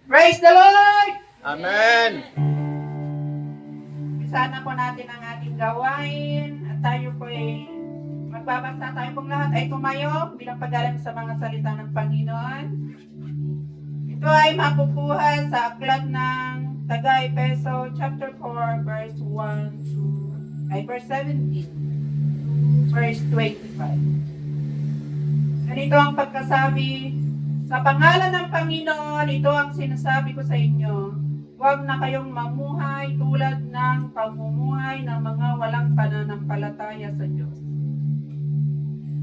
Praise the Lord! Amen. Sana po natin ang ating gawain at tayo po ay magbabasa, tayo pong lahat ay tumayo bilang paggalang sa mga salita ng Panginoon. Ito ay makukuha sa aklat ng Taga-Efeso chapter 4 verse 17 verse 25. Ganito ang pagkasabi, sa pangalan ng Panginoon, ito ang sinasabi ko sa inyo, huwag na kayong mamuhay tulad ng pamumuhay ng mga walang pananampalataya sa Diyos.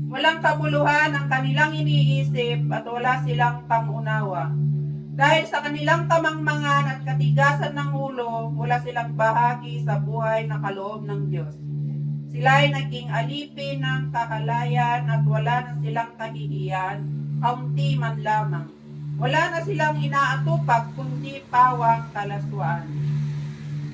Walang kabuluhan ang kanilang iniisip at wala silang pangunawa. Dahil sa kanilang kamangmangan at katigasan ng ulo, wala silang bahagi sa buhay na kaloob ng Diyos. Sila ay naging alipin ng kahalayan at wala na silang kahihiyan, kaunti man lamang. Wala na silang inaatupag kundi pawang kalaswaan.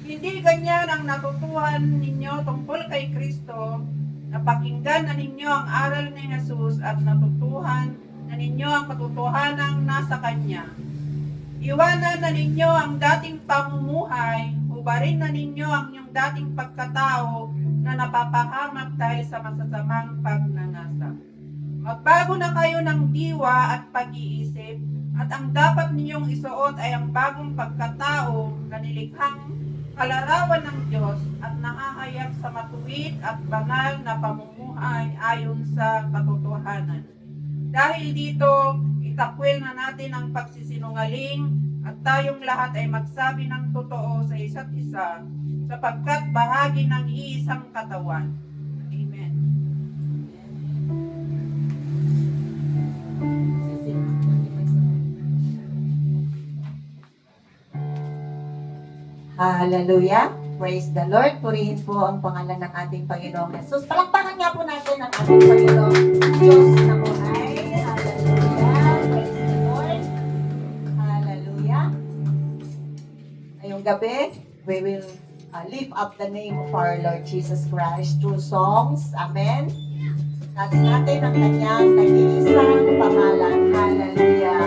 Hindi ganyan ang natutuhan ninyo tungkol kay Kristo. Napakinggan na ninyo ang aral ni Jesus at natutuhan na ninyo ang katotohanang nasa Kanya. Iwanan na ninyo ang dating pamumuhay, hubarin na ninyo ang inyong dating pagkatao na napapahamak dahil sa masasamang pagnanasa. Magbago na kayo ng diwa at pag-iisip, at ang dapat ninyong isuot ay ang bagong pagkatao na nilikhang kalarawan ng Diyos at nakahayag sa matuwid at banal na pamumuhay ayon sa katotohanan. Dahil dito, itakwil na natin ang pagsisinungaling at tayong lahat ay magsabi ng totoo sa isa't isa sapagkat bahagi ng iisang katawan. Amen. Hallelujah. Praise the Lord. Purihin po ang pangalan ng ating Panginoong Jesus. Palakpakan nga po natin ang ating Panginoong Diyos na buhay. Hallelujah. Praise the Lord. Hallelujah. Ngayong gabi, we will lift up the name of our Lord Jesus Christ through songs. Amen. Nais natin ang kanyang nag-iisang pangalan. Hallelujah.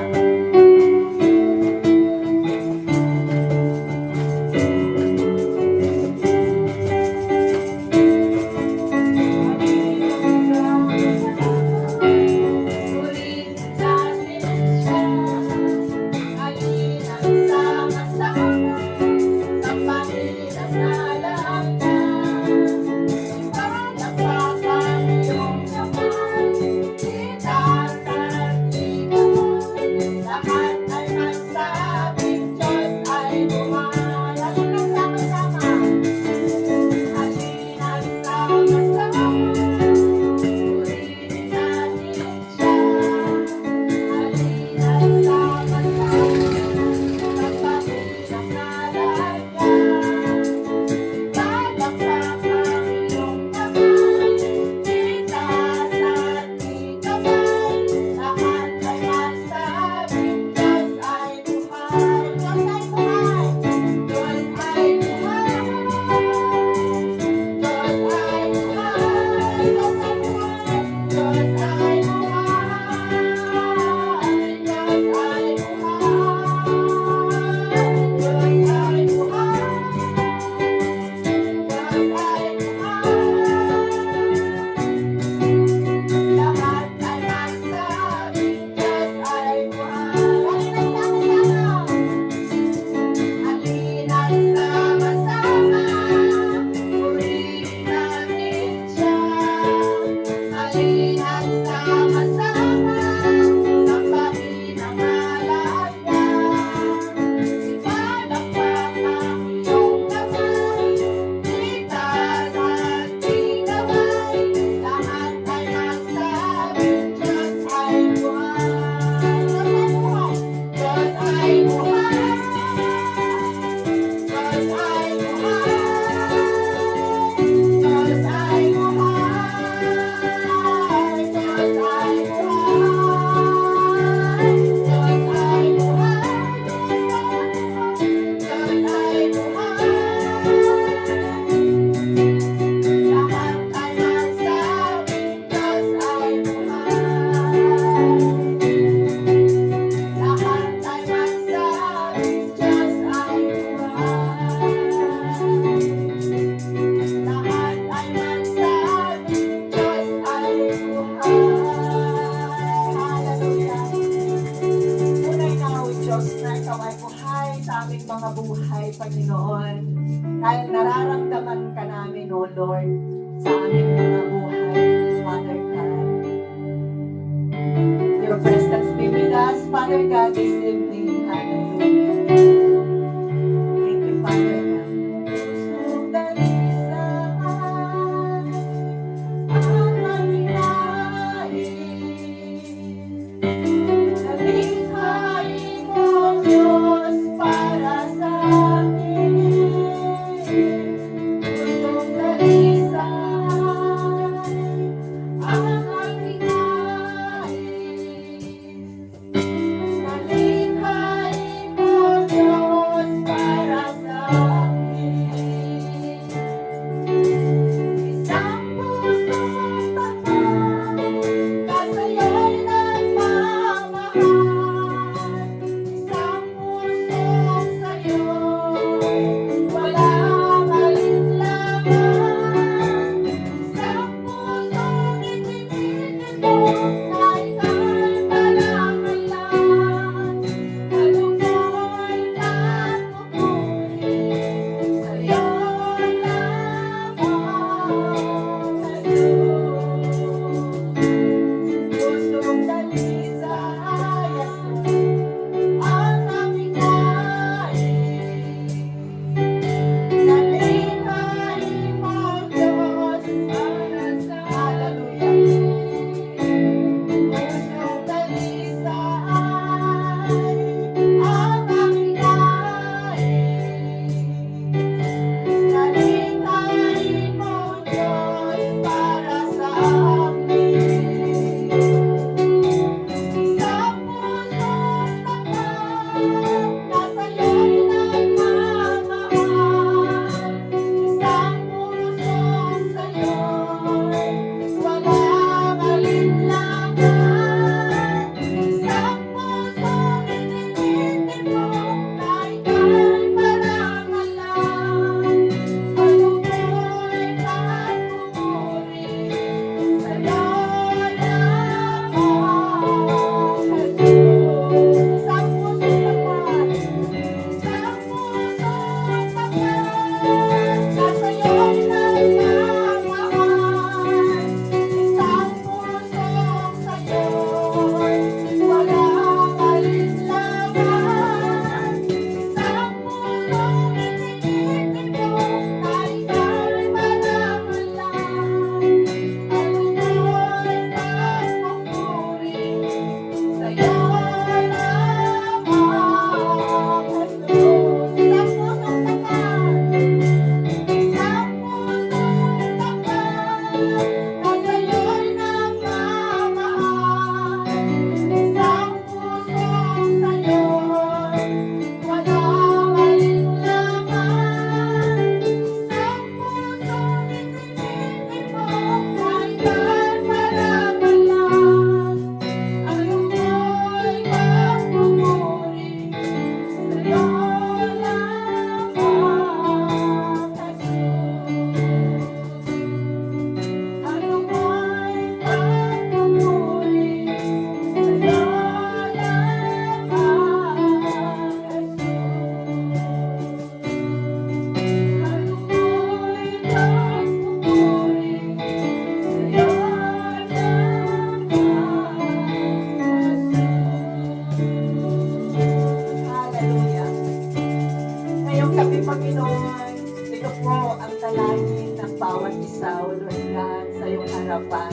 Diyos na ikaw ay buhay sa aming mga buhay, Panginoon. Dahil nararamdaman ka namin, O Lord, sa aming mga buhay, Father God. Your presence be with us, Father God, this evening. Hallelujah. Thank you, Father God. Pusong dalisay, ang aming nais. Nalikhain mo, Diyos, para sa amin. Pusong dalisay, ang aming nais. Nalikhain mo, Diyos, para sa amin. Isang pusong tapat, na sa'yo'y nagmamahal. Isang pusong sa'yo, walang alinlangan. Isang pusong itinitid mo, na ika'y malangalan. Kalugod at pupuri, sa'yo pusong dalisay, ang aming nais. Nalikhain mo, Diyos, para sa Hallelujah. Pusong dalisay, ang aming nais. Nalikhain mo, Diyos, para sa amin. Isang pusong tapat, na sa'yo'y nagmamahal. Isang pusong sa'yo, walang alinlangan. Isang pusong itinitid mo, na ika'y marangalan. Kalugod at pupuri, sa'yo lamang, Jesus. Isang pusong tapat, isang pusong tapat, na sa'yo'y nagmamahal. Isang pusong sa'yo, walang alinlangan. Isang pusong itinitid mo, na ika'y marangalan. Kalugod at pupuri, sa'yo lamang, Jesus. Isang pusong tapat, isang pusong tapat, na sa'yo'y nagmamahal. Isang pusong sa'yo, walang alinlangan. Isang pusong itinitid mo, na ika'y marangalan. Ang lungkoy at pupuri, sa'yo lamang, Jesus. Ang lungkoy at pupuri, sa'yo lamang, Jesus. Ang lungkoy at pupuri, sa'yo lamang. Hallelujah. Ngayong gabi, Panginoon, ito po ang talangin ng bawat isa, O Lord God, sa iyong harapan.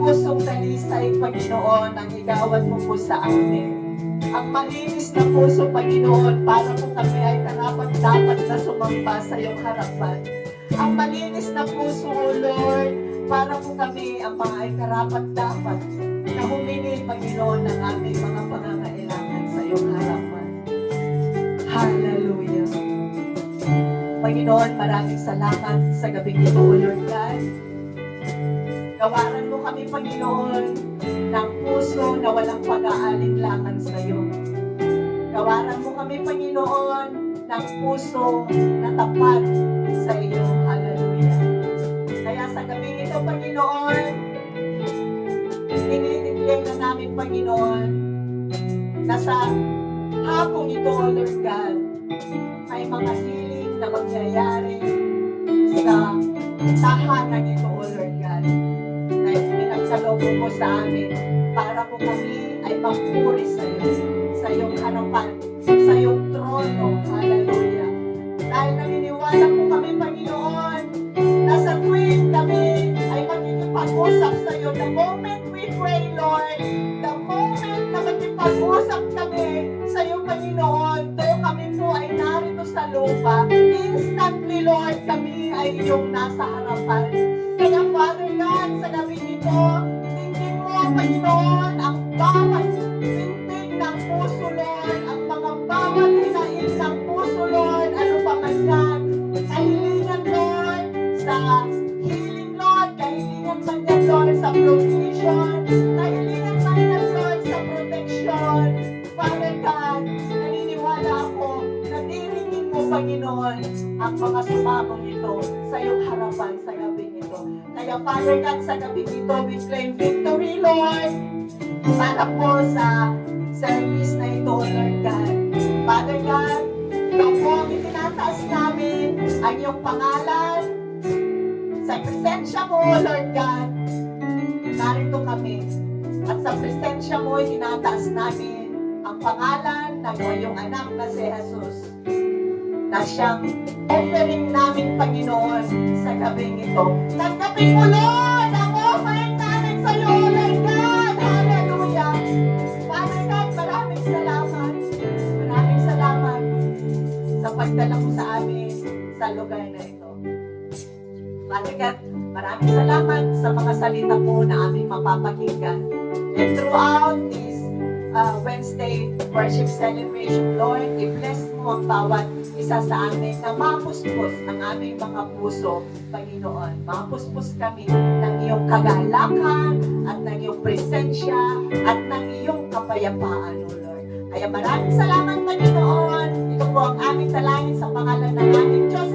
Pusong dalisay, Panginoon, ang igawan mo po sa amin. Ang malinis na puso, Panginoon, para po kami ay karapat-dapat na sumamba sa iyong harapan. Ang malinis na puso, O Lord, para po kami ang mga ay karapat-dapat na humingi, Panginoon, ng aming mga pangangailangan sa iyong harapan. Hallelujah. Panginoon, maraming salamat sa gabing ito, O Lord God. Gawaran mo kami, Panginoon, ng puso na walang pag-aalinlangan sa iyo. Gawaran mo kami, Panginoon, ng puso na tapat sa iyo. Hallelujah. Kaya sa gabing ito, Panginoon, iniitigay na namin, Panginoon, na sa hapong ito, O Lord God, may mga healing na mangyayari sa tahanan ito, O Lord God, na pinagkaloob mo sa amin para po kami ay magpuri sa iyo, sa iyong harapan, sa iyong trono. Hallelujah. Dahil naniniwala po kami, Panginoon, na sa tuwing kami ay makikipag-usap sa iyo, the moment we pray, Lord, the moment na makipag-usap kami sa iyo, Panginoon, though kami po ay narito sa lupa, instantly, Lord, kami ay iyong nasa harapan. Kaya, Father God, sa gabi ito, tingin mo, Panginoon, ang bawat tintig ng puso, Lord, ang mga bawat hinain ng puso, Lord, ano pa man yan, kahilingan, Lord, sa healing, Lord, kahilingan man yan, Lord, sa provision, kahilingan man yan, Lord, sa protection. Father God, naniniwala ako na diringin mo, Panginoon, ang mga sumabong ito sa iyong harapan sa gabi ito. Kaya, Father God, sa gabi ito, we claim victory, Lord, para po sa service na ito, Lord God. Father God, ikaw po ang itinataas namin ang iyong pangalan. Sa presensya mo, Lord God, narito kami. At sa presensya mo, itinataas namin ang pangalan ng iyong anak na si Jesus, na siyang offering namin, Panginoon, sa gabing ito. Tanggapin mo, Lord, ang offering namin sa iyo, Lord God. Hallelujah. Father God, maraming salamat. Maraming salamat sa pagdala mo sa amin sa lugar na ito. Father God, maraming salamat sa mga salita mo na aming mapapakinggan. And throughout this Wednesday worship celebration, Lord, i-bless mo ang bawat isa sa amin na mapuspos ang aming mga puso, Panginoon. Mapuspos kami ng iyong kagalakan at ng iyong presensya at ng iyong kapayapaan, O Lord. Kaya maraming salamat, Panginoon. Ito po ang aming dalangin sa pangalan ng aming Diyos